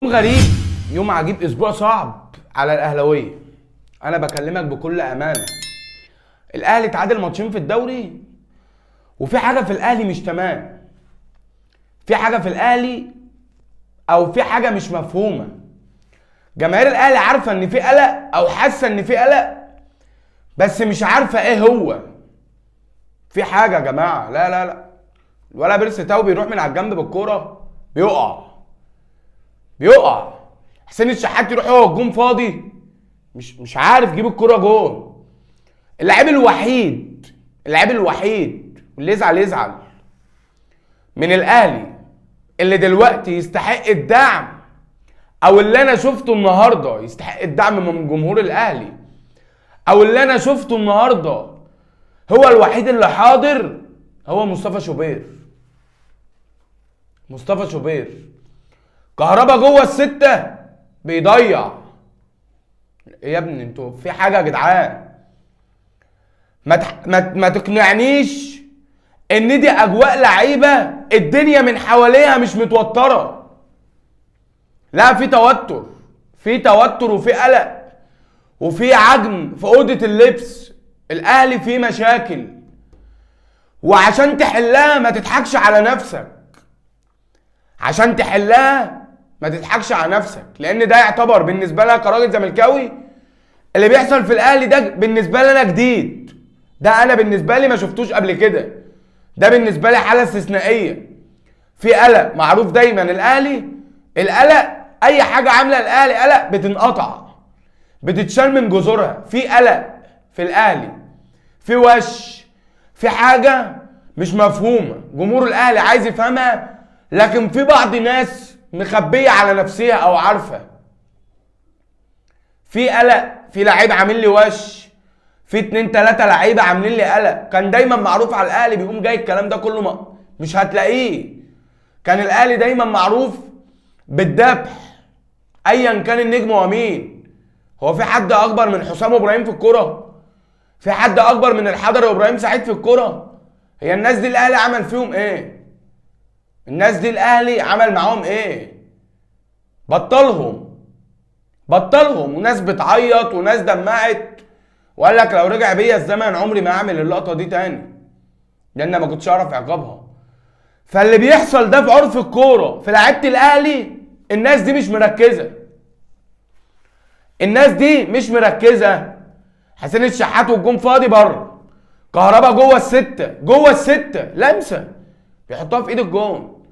يوم غريب، يوم عجيب، اسبوع صعب على الاهلاويه. انا بكلمك بكل امانه. الاهلي تعادل ماتشين في الدوري، وفي حاجه في الاهلي مش تمام. في حاجه في الاهلي، او في حاجه مش مفهومه. جماهير الاهلي عارفه ان في قلق، او حاسه ان في قلق، بس مش عارفه ايه هو. في حاجه يا جماعه. لا لا لا، ولا بيرسي تاو بيروح من على الجنب بالكوره بيقع. حسين الشحات يروح هو الجون فاضي، مش عارف يجيب الكوره جون. اللاعب الوحيد واللي يزعل من الاهلي اللي دلوقتي يستحق الدعم، او اللي انا شفته النهارده يستحق الدعم من جمهور الاهلي، او اللي انا شفته النهارده هو الوحيد اللي حاضر، هو مصطفى شوبير. كهربا جوه الستة بيضيع. ايه يا ابني انتوا في حاجه يا جدعان؟ ما تقنعنيش ان دي اجواء لعيبه الدنيا من حواليها مش متوتره. لا، في توتر وفي قلق وفي عجن في اوضه اللبس. الاهلي فيه مشاكل، وعشان تحلها ما تضحكش على نفسك. لان ده يعتبر بالنسبه لك كراجل زملكاوي، اللي بيحصل في الاهلي ده بالنسبه لي انا جديد. ده انا بالنسبه لي ما شفتوش قبل كده. ده بالنسبه لي حاله استثنائيه. في قلق معروف دايما. القلق اي حاجه عامله الاهلي قلق بتنقطع، بتتشال من جذورها. في قلق في الاهلي، في حاجه مش مفهومه. جمهور الاهلي عايز يفهمها، لكن في بعض ناس مخبيه على نفسها او عارفه. في قلق، في لعيب عامل لي في 2-3 لعيبه عاملين لي قلق. كان دايما معروف على الاهلي بيقوم جاي الكلام ده كله مش هتلاقيه. كان الاهلي دايما معروف بالذبح ايا كان النجم ومين. هو في حد اكبر من حسام ابراهيم في الكوره؟ في حد اكبر من الحضري وابراهيم سعيد في الكوره؟ هي الناس دي الاهلي عمل فيهم ايه؟ الناس دي الاهلي عمل معاهم ايه؟ بطلهم. وناس بتعيط وناس دمعت، وقال لك لو رجع بيا الزمن عمري ما اعمل اللقطه دي تاني، لان ما كنتش اعرف عقابها. فاللي بيحصل ده في عرف الكوره في لعيبه الاهلي، الناس دي مش مركزه. حسين الشحات والجون فاضي بره، كهربا جوه السته لمسه بيحطها في ايد الجون.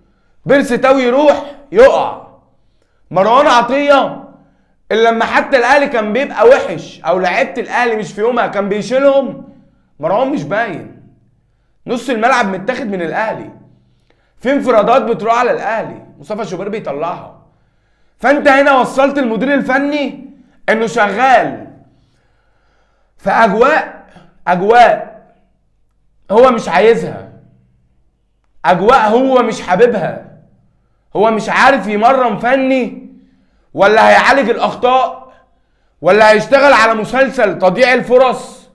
بيرسي تاو يروح يقع. مروان عطيه اللي لما حتى الاهلي كان بيبقى وحش، او لعيبه الاهلي مش في يومها كان بيشيلهم، مروان مش باين. نص الملعب متاخد من الاهلي. في انفرادات بتروح على الاهلي، مصطفى شوبير بيطلعها. فانت هنا وصلت المدير الفني انه شغال في اجواء هو مش عايزها، اجواء هو مش حاببها. هو مش عارف يمرن فني، ولا هيعالج الاخطاء، ولا هيشتغل على مسلسل تضييع الفرص،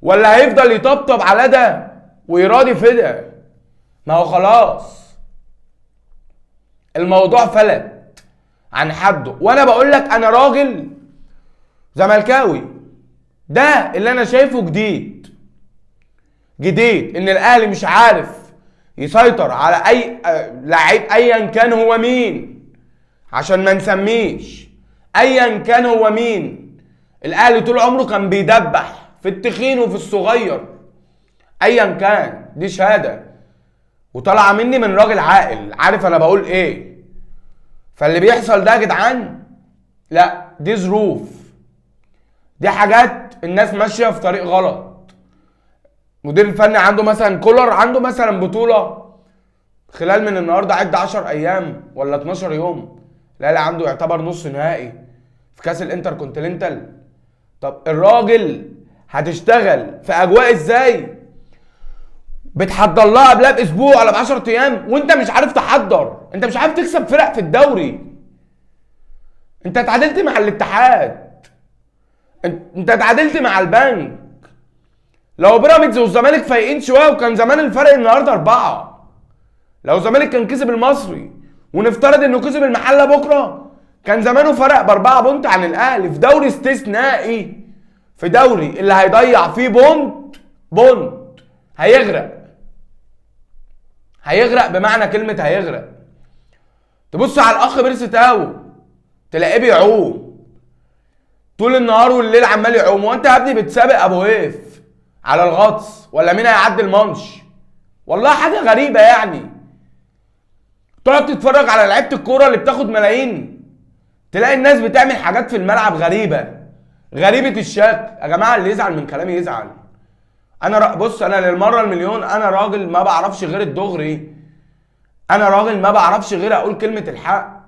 ولا هيفضل يطبطب على ده ويراضي في ده. ما هو خلاص الموضوع فلت عن حده. وانا بقول لك انا راجل زملكاوي، ده اللي انا شايفه جديد ان الاهلي مش عارف يسيطر على اي لعيب ايا كان هو مين، عشان ما نسميش ايا كان هو مين. الاهلي طول عمره كان بيدبح في التخين وفي الصغير ايا كان. دي شهاده وطالعه مني من راجل عاقل عارف انا بقول ايه. فاللي بيحصل ده يا جدعان، لا دي ظروف، دي حاجات الناس ماشيه في طريق غلط. مدير الفني عنده مثلا كولر، عنده مثلا بطوله خلال من النهارده عد 10 ايام ولا 12 يوم. الاهلي عنده يعتبر نص نهائي في كاس الانتركونتيننتال. طب الراجل هتشتغل في اجواء ازاي؟ بتحضر لها قبلها باسبوع ولا ب10 ايام وانت مش عارف تحضر. انت مش عارف تكسب فرق في الدوري. انت اتعادلت مع الاتحاد، انت اتعادلت مع البنك. لو بيراميدز والزمالك فايقين شويه وكان زمان الفرق النهارده 4. لو الزمالك كان كسب المصري ونفترض انه كسب المحله بكره، كان زمانه فرق ب4 بونت عن الاهلي في دوري استثنائي، في دوري اللي هيضيع فيه بونت هيغرق بمعنى كلمه هيغرق. تبص على الاخ بيرسي تاو تلاقيه بيعوم طول النهار والليل عمال يعوم. وانت يا ابني بتسابق ابو ويف على الغطس ولا مين هيعدي المانش؟ والله حاجه غريبه يعني. تقعد تتفرج على لعيبه الكوره اللي بتاخد ملايين، تلاقي الناس بتعمل حاجات في الملعب غريبه الشكل. يا جماعه اللي يزعل من كلامي يزعل. بص انا للمره المليون انا راجل ما بعرفش غير الدغري، انا راجل ما بعرفش غير اقول كلمه الحق.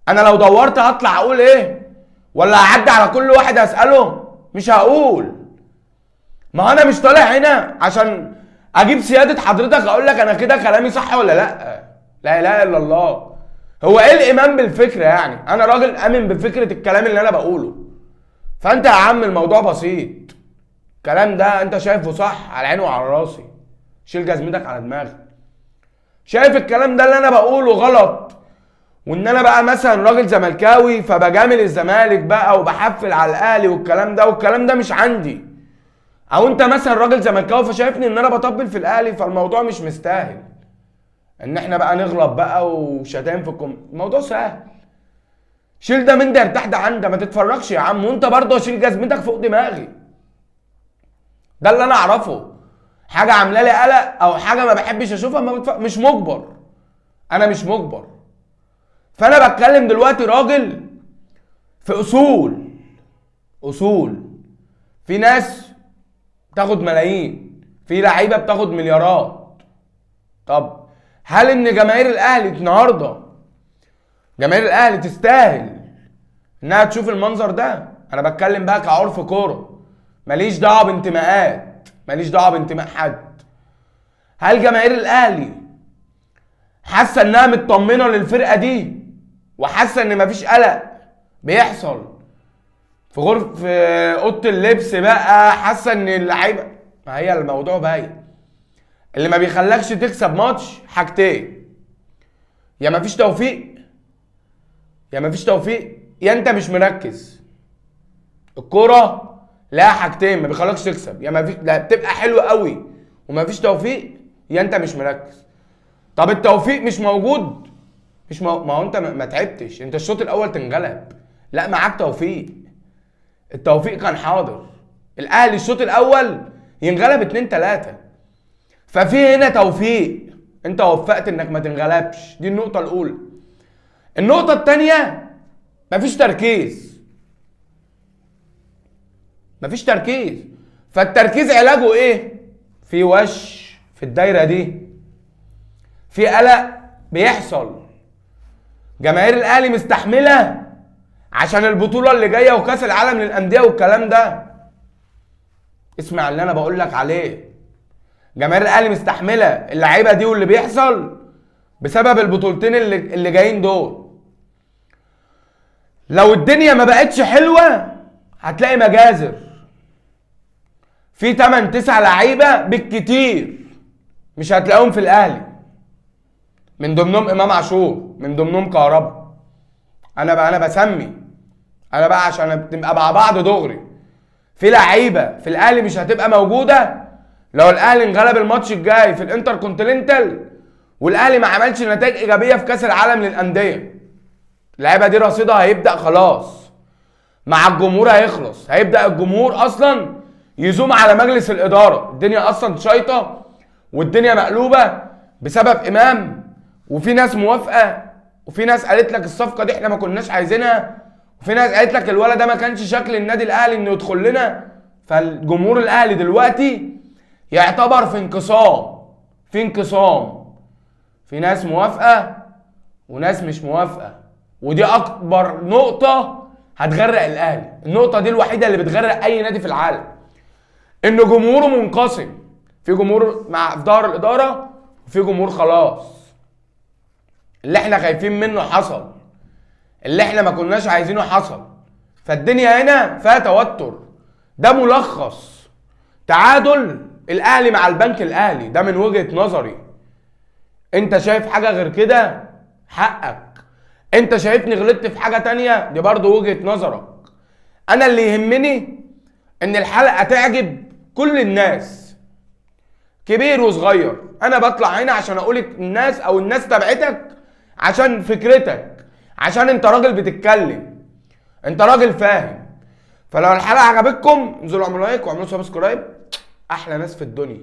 انا لو دورت هطلع اقول ايه ولا هعدي على كل واحد اساله؟ مش هقول. ما انا مش طالع هنا عشان اجيب سياده حضرتك اقول لك انا كده كلامي صح ولا لا. لا اله الا الله. هو ايه الايمان بالفكره يعني؟ انا راجل امن بفكره الكلام اللي انا بقوله. فانت يا عم الموضوع بسيط، الكلام ده انت شايفه صح على عيني وعلى راسي، شيل جزمتك على دماغك. شايف الكلام ده اللي انا بقوله غلط، وان انا بقى مثلا راجل زملكاوي فبجامل الزمالك بقى وبحفل على الاهلي والكلام ده مش عندي. او انت مثلا راجل زملكاوي فشايفني ان انا بطبل في الاهلي، فالموضوع مش مستاهل ان احنا بقى نغلط بقى وشتايم في الموضوع سهل. شيل ده من ده ارتاح ده عن ده، ما تتفرجش يا عم. وانت برضه شيل جزمتك فوق دماغي. ده اللي انا اعرفه. حاجه عامله لي قلق او حاجه ما بحبش اشوفها مش مجبر. انا مش مجبر. فانا بتكلم دلوقتي راجل في اصول. في ناس بتاخد ملايين، في لعيبه بتاخد مليارات. طب هل ان جماهير الاهلي النهارده جماهير الاهلي تستاهل انها تشوف المنظر ده؟ انا بتكلم بقى كعرف كوره، ماليش دعوه بانتماءات، ماليش دعوه بانتماء حد. هل جماهير الاهلي حاسه انها مطمنه للفرقه دي وحاسه ان مفيش قلق بيحصل في غرفه اوضه اللبس بقى؟ حاسه ان اللعيبه، ما هي الموضوع باين. اللي ما بيخلكش تكسب ماتش حاجتين، يا مفيش توفيق يا انت مش مركز. الكوره لها حاجتين ما بيخلكش تكسب، يا مفيش، لا بتبقى حلوه قوي ومفيش توفيق، يا انت مش مركز. طب التوفيق مش موجود، ما هو انت ما تعبتش. انت الشوط الاول تنغلب، لا معاك توفيق. التوفيق كان حاضر. الاهلي الشوط الاول ينغلب 2-3، ففي هنا توفيق. انت وفقت انك ما تنغلبش، دي النقطه الاولى. النقطه الثانيه مفيش تركيز. فالتركيز علاجه ايه؟ في وش في الدايره دي، في قلق بيحصل. جماهير الاهلي مستحمله عشان البطوله اللي جايه وكاس العالم للانديه والكلام ده. اسمع اللي انا بقول لك عليه. جماهير الاهلي مستحمله اللعيبه دي واللي بيحصل بسبب البطولتين اللي جايين دول. لو الدنيا ما بقتش حلوه هتلاقي مجازر في 8-9 لعيبه بالكتير مش هتلاقيهم في الاهلي، من ضمنهم امام عاشور، من ضمنهم كهربا. انا بسمي، انا بقى عشان تبقى مع بعض دغري. في لعيبه في الاهلي مش هتبقى موجوده لو الاهلي انغلب الماتش الجاي في الانتر كونتيننتال والاهلي ما عملش نتائج ايجابيه في كاس العالم للانديه. اللعيبه دي رصيدها هيبدا خلاص مع الجمهور، هيخلص. هيبدا الجمهور اصلا يزوم على مجلس الاداره. الدنيا اصلا شايطه والدنيا مقلوبه بسبب امام، وفي ناس موافقه وفي ناس قالت لك الصفقه دي احنا ما كناش عايزينها، وفي ناس قالت لك الولد ده ما كانش شكل النادي الاهلي انه يدخل لنا. فالجمهور الاهلي دلوقتي يعتبر في انقسام، في ناس موافقه وناس مش موافقه. ودي اكبر نقطه هتغرق الاهلي. النقطه دي الوحيده اللي بتغرق اي نادي في العالم، ان جمهوره منقسم. في جمهور في ظهر الاداره وفي جمهور خلاص. اللي احنا خايفين منه حصل، اللي احنا ما كناش عايزينه حصل. فالدنيا هنا فيها توتر. ده ملخص تعادل الاهلي مع البنك الاهلي، ده من وجهة نظري. انت شايف حاجة غير كده حقك. انت شايفني غلطت في حاجه تانية، دي برضو وجهه نظرك. انا اللي يهمني ان الحلقه تعجب كل الناس، كبير وصغير. انا بطلع هنا عشان اقول الناس او الناس تبعتك عشان فكرتك، عشان انت راجل بتتكلم، انت راجل فاهم. فلو الحلقه عجبتكم انزلوا اعملوا لايك واعملوا سبسكرايب. احلى ناس في الدنيا.